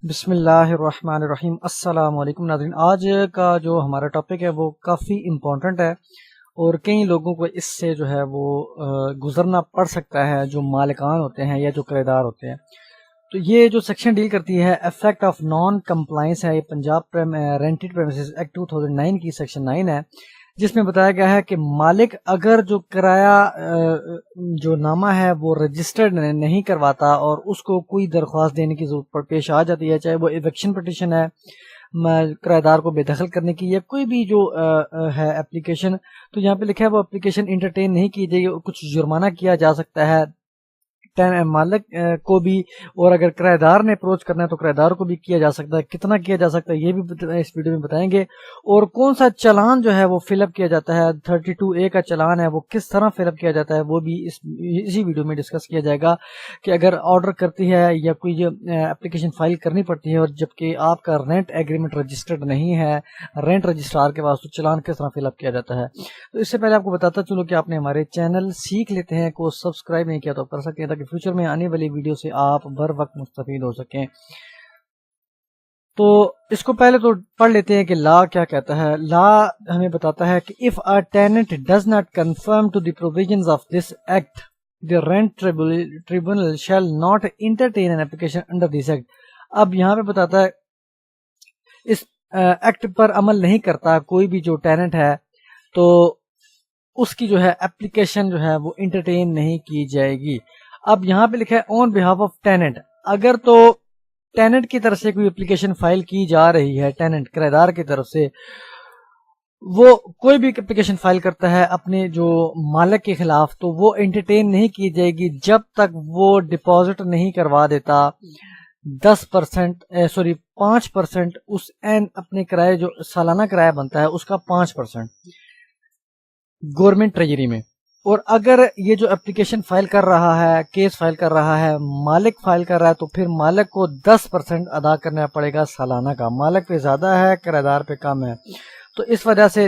بسم اللہ الرحمن الرحیم۔ السلام علیکم ناظرین، آج کا جو ہمارا ٹاپک ہے وہ کافی امپورٹنٹ ہے اور کئی لوگوں کو اس سے جو ہے وہ گزرنا پڑ سکتا ہے، جو مالکان ہوتے ہیں یا جو کرایہ دار ہوتے ہیں۔ تو یہ جو سیکشن ڈیل کرتی ہے افیکٹ آف نان کمپلائنس ہے، یہ پنجاب رینٹڈ پریمیسز ایکٹ 2009 کی سیکشن 9 ہے، جس میں بتایا گیا ہے کہ مالک اگر جو کرایہ جو نامہ ہے وہ رجسٹرڈ نہیں کرواتا اور اس کو کوئی درخواست دینے کی ضرورت پیش آ جاتی ہے، چاہے وہ ایویکشن پٹیشن ہے کرایہ دار کو بے دخل کرنے کی، یا کوئی بھی جو ہے اپلیکیشن، تو یہاں پہ لکھا ہے وہ اپلیکیشن انٹرٹین نہیں کی جائے گی، کچھ جرمانہ کیا جا سکتا ہے مالک کو بھی، اور اگر کرایہ دار نے اپروچ کرنا ہے تو کرایہ دار کو بھی کیا جا سکتا ہے۔ کتنا کیا جا سکتا ہے یہ بھی اس ویڈیو میں بتائیں گے، اور کون سا چلان جو ہے وہ فل اپ کیا جاتا ہے، 32A کا چلان ہے وہ کس طرح فل اپ کیا جاتا ہے، وہ بھی اسی ویڈیو میں ڈسکس کیا جائے گا کہ اگر آرڈر کرتی ہے یا کوئی اپلیکیشن فائل کرنی پڑتی ہے اور جبکہ آپ کا رینٹ ایگریمنٹ رجسٹرڈ نہیں ہے رینٹ رجسٹرار کے پاس، تو چلان کس طرح فل اپ کیا جاتا ہے۔ تو اس سے پہلے آپ کو بتاتا چلو کہ آپ نے ہمارے چینل سیکھ لیتے ہیں کو سبسکرائب نہیں کیا تو کر سکتے ہیں، تاکہ فیوچر میں آنے والی ویڈیو سے آپ بر وقت مستفید ہو سکیں۔ تو اس کو پہلے تو پڑھ لیتے ہیں کہ لا کیا کہتا ہے۔ لا ہمیں بتاتا ہے کہ if a tenant does not conform to the provisions of this act, the rent tribunal shall not entertain an application under this act۔ اب یہاں پہ بتاتا ہے اس ایکٹ پر عمل نہیں کرتا کوئی بھی جو ٹیننٹ ہے، تو اس کی جو ہے اپلیکیشن جو ہے وہ انٹرٹین نہیں کی جائے گی۔ اب یہاں پہ لکھا ہے آن بہاف آف ٹیننٹ، اگر تو ٹیننٹ کی طرف سے کوئی اپلیکیشن فائل کی جا رہی ہے، ٹیننٹ کرایہ دار کی طرف سے وہ کوئی بھی اپلیکیشن فائل کرتا ہے اپنے جو مالک کے خلاف، تو وہ انٹرٹین نہیں کی جائے گی جب تک وہ ڈپازٹ نہیں کروا دیتا 5% اس اپنے کرایہ جو سالانہ کرایہ بنتا ہے اس کا 5% گورنمنٹ ٹریجری میں۔ اور اگر یہ جو اپلیکیشن فائل کر رہا ہے، کیس فائل کر رہا ہے، مالک فائل کر رہا ہے، تو پھر مالک کو 10% ادا کرنا پڑے گا سالانہ کا۔ مالک پہ زیادہ ہے، کرایہ دار پہ کم ہے، تو اس وجہ سے،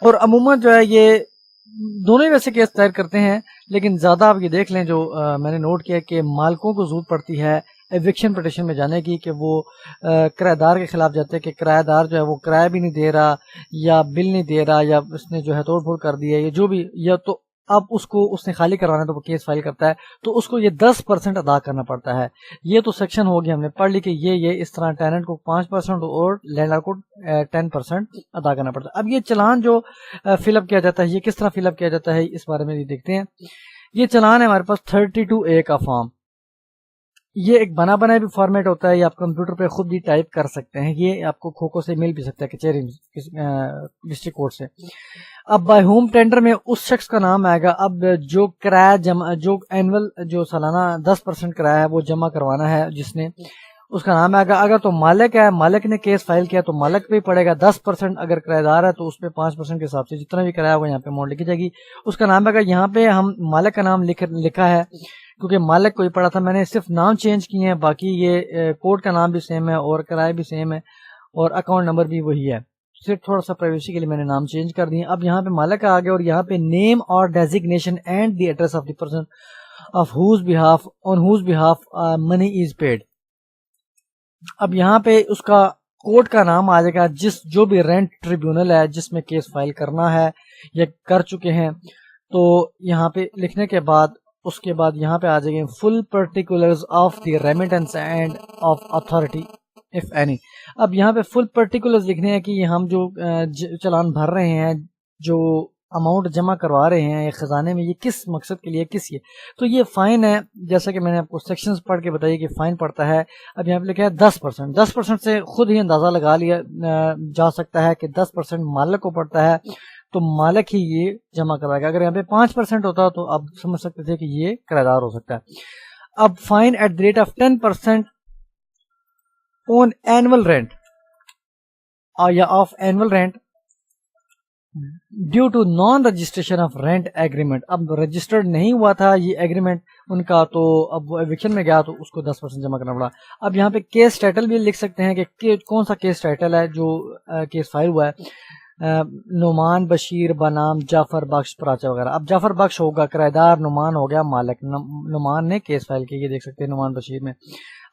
اور عموماً جو ہے یہ دونوں ہی ویسے کیس دائر کرتے ہیں، لیکن زیادہ آپ یہ دیکھ لیں جو میں نے نوٹ کیا کہ مالکوں کو ضرورت پڑتی ہے ایوکشن پٹیشن میں جانے کی، کہ وہ کرایہ دار کے خلاف جاتے ہیں کہ کرایہ دار جو ہے وہ کرایہ بھی نہیں دے رہا، یا بل نہیں دے رہا، یا اس نے جو ہے توڑ پھوڑ کر دی ہے، یا جو بھی، یا تو اب اس نے خالی کروانا ہے تو وہ کیس فائل کرتا ہے، تو اس کو یہ 10% ادا کرنا پڑتا ہے۔ یہ تو سیکشن ہو گیا، ہم نے پڑھ لی کہ یہ اس طرح ٹیننٹ کو 5% اور لینڈ لارڈ کو 10% ادا کرنا پڑتا ہے۔ اب یہ چلان جو فل اپ کیا جاتا ہے، یہ کس طرح فل اپ کیا جاتا ہے اس بارے میں بھی دیکھتے ہیں۔ یہ چلان ہے ہمارے پاس 32A کا فارم، یہ ایک بنا بنا بھی فارمیٹ ہوتا ہے، یہ آپ کمپیوٹر پہ خود بھی ٹائپ کر سکتے ہیں، یہ آپ کو کھوکھو سے مل بھی سکتا ہے، کچہری ڈسٹرکٹ کورٹ سے۔ اب بائی ہوم ٹینڈر میں اس شخص کا نام آئے گا، اب جو کرایہ جو اینول جو سالانہ 10% کرایہ ہے وہ جمع کروانا ہے جس نے، اس کا نام آئے گا۔ اگر تو مالک ہے، مالک نے کیس فائل کیا تو مالک پہ پڑے گا 10%، اگر کرایہ دار ہے تو اس پہ 5% کے حساب سے جتنا بھی کرایہ ہوگا یہاں پہ اماؤنٹ لکھی جائے گی، اس کا نام آئے گا۔ یہاں پہ ہم مالک کا نام لکھا ہے کیونکہ مالک کوئی پڑا تھا، میں نے صرف نام چینج کیے ہیں، باقی یہ کوڈ کا نام بھی سیم ہے اور کرایہ بھی سیم ہے اور اکاؤنٹ نمبر بھی وہی ہے، صرف تھوڑا سا پرائیویسی کے لیے میں نے نام چینج کر دیے۔ اب یہاں پہ مالک آ گیا اور یہاں پہ نیم اور designation and the address of the person of whose behalf money is paid. اب یہاں پہ اس کا کوڈ کا نام آ جائے گا، جو بھی رینٹ ٹریبیونل ہے جس میں کیس فائل کرنا ہے یا کر چکے ہیں، تو یہاں پہ لکھنے کے بعد اس کے بعد یہاں پہ آ جائیں گے full particulars of the remittance and of authority if any. اب یہاں پہ فل پرٹیکولرز لکھنے ہیں کہ یہ ہم جو چلان بھر رہے ہیں، جو اماؤنٹ جمع کروا رہے ہیں یہ خزانے میں، یہ کس مقصد کے لیے، کس یہ، تو یہ فائن ہے، جیسا کہ میں نے آپ کو سیکشنز پڑھ کے بتائی کہ فائن پڑتا ہے۔ اب یہاں پہ لکھا ہے 10% سے خود ہی اندازہ لگا لیا جا سکتا ہے کہ 10% مالک کو پڑتا ہے، تو مالک ہی یہ جمع کرائے گا۔ اگر یہاں پہ 5% ہوتا تو آپ سمجھ سکتے تھے کہ یہ کرایہ دار ہو سکتا ہے۔ اب fine at the rate of 10% on annual rent یا of annual rent due to non registration of rent agreement. اب رجسٹرڈ نہیں ہوا تھا یہ ایگریمنٹ ان کا، تو اب وہ ایوکشن میں گیا تو اس کو 10% جمع کرنا پڑا۔ اب یہاں پہ کیس ٹائٹل بھی لکھ سکتے ہیں کہ کون سا کیس ٹائٹل ہے جو کیس فائل ہوا ہے، نعمان بشیر بنام جعفر بخش پراچا وغیرہ۔ اب جعفر بخش ہوگا کرایہ دار، نعمان ہو گیا مالک، نعمان نے کیس فائل کی، یہ دیکھ سکتے ہیں نعمان بشیر میں۔